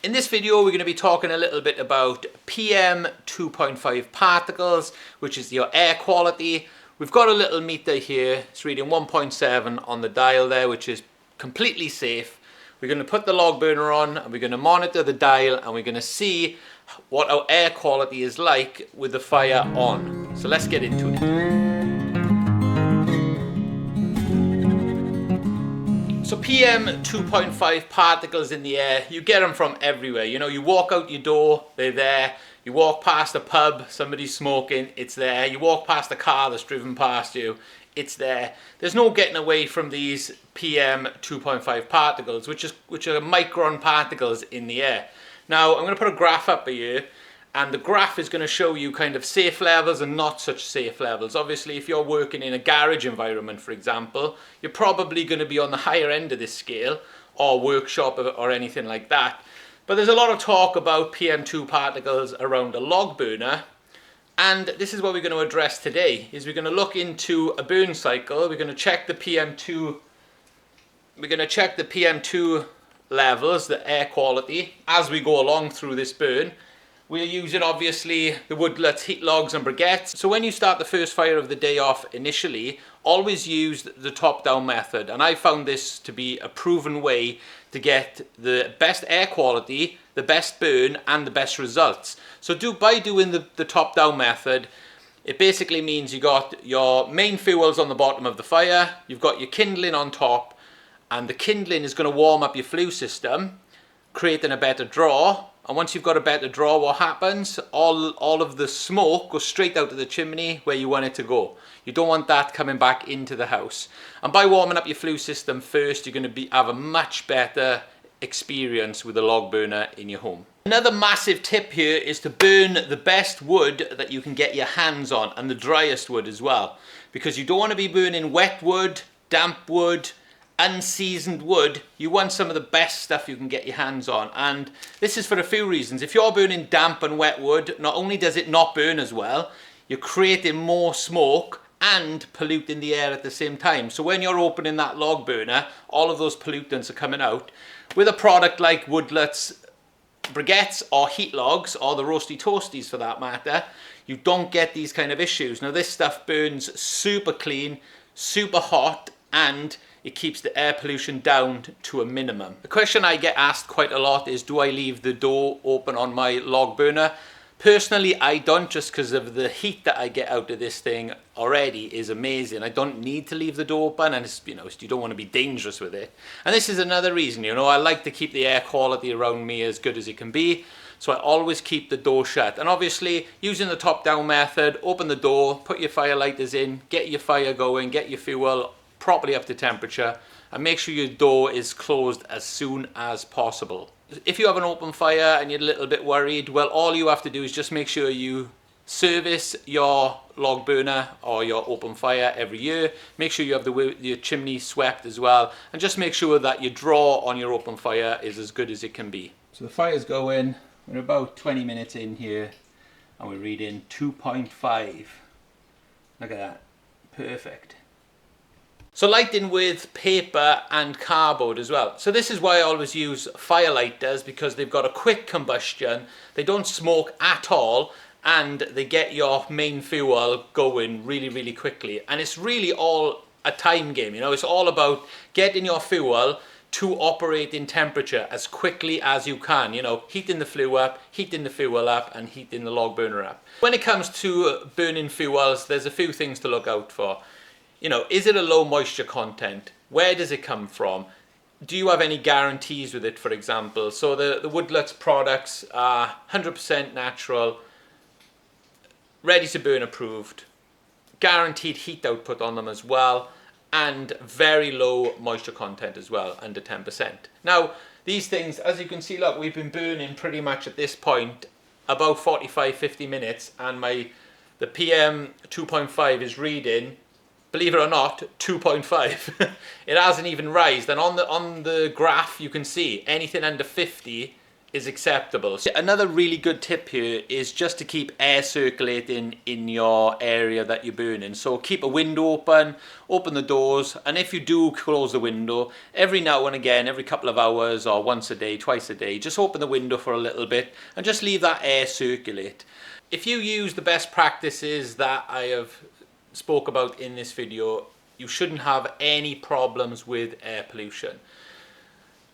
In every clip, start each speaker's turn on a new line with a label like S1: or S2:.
S1: In this video we're going to be talking a little bit about PM2.5 particles, which is your air quality. We've got a little meter here, it's reading 1.7 on the dial there, which is completely safe. We're going to put the log burner on and we're going to monitor the dial and we're going to see what our air quality is like with the fire on. So let's get into it. So PM2.5 particles in the air, you get them from everywhere. You know, you walk out your door, they're there. You walk past a pub, somebody's smoking, it's there. You walk past a car that's driven past you, it's there. There's no getting away from these PM2.5 particles, which are micron particles in the air. Now, I'm going to put a graph up here, and the graph is going to show you kind of safe levels and not such safe levels. Obviously, if you're working in a garage environment, for example, you're probably going to be on the higher end of this scale, or workshop or anything like that. But there's a lot of talk about PM2 particles around a log burner, and this is what we're going to address today. Is we're going to look into a burn cycle. We're going to check the PM2. We're going to check the PM2 levels, the air quality, as we go along through this burn. We're using obviously the woodlets, heat logs and briquettes. So when you start the first fire of the day off initially, always use the top-down method. And I found this to be a proven way to get the best air quality, the best burn and the best results. So by doing the top-down method, it basically means you got your main fuels on the bottom of the fire, you've got your kindling on top, and the kindling is going to warm up your flue system, creating a better draw. And once you've got a better draw, what happens? All of the smoke goes straight out of the chimney where you want it to go. You don't want that coming back into the house. And by warming up your flue system first, you're going to have a much better experience with a log burner in your home. Another massive tip here is to burn the best wood that you can get your hands on, and the driest wood as well. Because you don't want to be burning wet wood, damp wood, unseasoned wood. You want some of the best stuff you can get your hands on, and this is for a few reasons. If you're burning damp and wet wood, not only does it not burn as well, you're creating more smoke and polluting the air at the same time. So when you're opening that log burner, all of those pollutants are coming out. With a product like woodlets, briquettes or heat logs, or the roasty toasties for that matter, you don't get these kind of issues. Now this stuff burns super clean, super hot, and it keeps the air pollution down to a minimum. The question I get asked quite a lot is, do I leave the door open on my log burner? Personally, I don't, just because of the heat that I get out of this thing already is amazing. I don't need to leave the door open, and it's, you don't want to be dangerous with it. And this is another reason, I like to keep the air quality around me as good as it can be. So I always keep the door shut. And obviously, using the top-down method, open the door, put your fire lighters in, get your fire going, get your fuel properly up to temperature, and make sure your door is closed as soon as possible. If you have an open fire and you're a little bit worried, well, all you have to do is just make sure you service your log burner or your open fire every year. Make sure you have your chimney swept as well, and just make sure that your draw on your open fire is as good as it can be. So the fire's going, we're about 20 minutes in here, and we're reading 2.5. Look at that, perfect. So lighting with paper and cardboard as well. So this is why I always use fire lighters, because they've got a quick combustion, they don't smoke at all, and they get your main fuel going really, really quickly. And it's really all a time game, it's all about getting your fuel to operating temperature as quickly as you can, heating the flue up, heating the fuel up, and heating the log burner up. When it comes to burning fuels, there's a few things to look out for. Is it a low moisture content? Where does it come from? Do you have any guarantees with it, for example? So the woodlets products are 100% natural, ready to burn approved, guaranteed heat output on them as well, and very low moisture content as well, under 10%. Now, these things, as you can see, look, we've been burning pretty much at this point about 45-50 minutes, and the PM2.5 is reading, believe it or not, 2.5. It hasn't even rised, and on the graph you can see anything under 50 is acceptable. So another really good tip here is just to keep air circulating in your area that you're burning. So keep a window open, open the doors, and if you do close the window, every now and again, every couple of hours or once a day, twice a day, just open the window for a little bit and just leave that air circulate. If you use the best practices that I have spoke about in this video, you shouldn't have any problems with air pollution.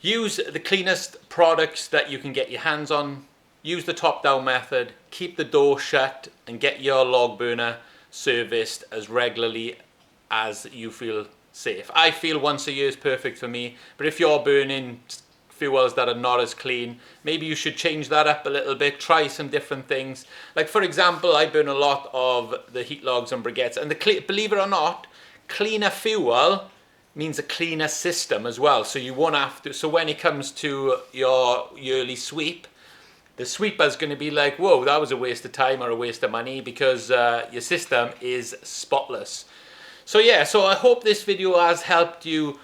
S1: Use the cleanest products that you can get your hands on. Use the top-down method. Keep the door shut and get your log burner serviced as regularly as you feel safe. I feel once a year is perfect for me, but if you're burning fuels that are not as clean, maybe you should change that up a little bit. Try some different things. Like for example, I burn a lot of the heat logs and briquettes, and believe it or not, cleaner fuel means a cleaner system as well. So you won't have to, so when it comes to your yearly sweep, the sweeper's going to be like, whoa, that was a waste of time or a waste of money, because your system is spotless. So yeah, so I hope this video has helped you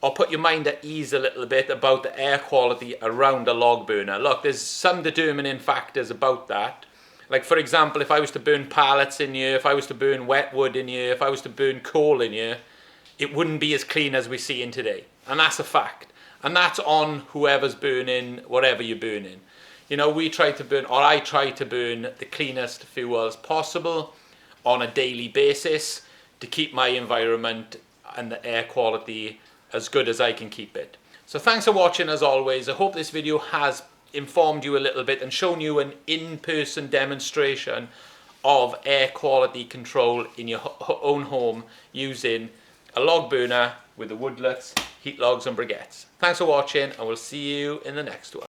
S1: or put your mind at ease a little bit about the air quality around a log burner. Look, there's some determining factors about that. Like for example, if I was to burn pallets in here, if I was to burn wet wood in here, if I was to burn coal in here, it wouldn't be as clean as we see in today. And that's a fact. And that's on whoever's burning, whatever you're burning. You know, we try to burn, or I try to burn the cleanest fuels possible on a daily basis to keep my environment and the air quality as good as I can keep it. So thanks for watching as always. I hope this video has informed you a little bit and shown you an in-person demonstration of air quality control in your own home using a log burner with the woodlets, heat logs and briquettes. Thanks for watching, and we'll see you in the next one.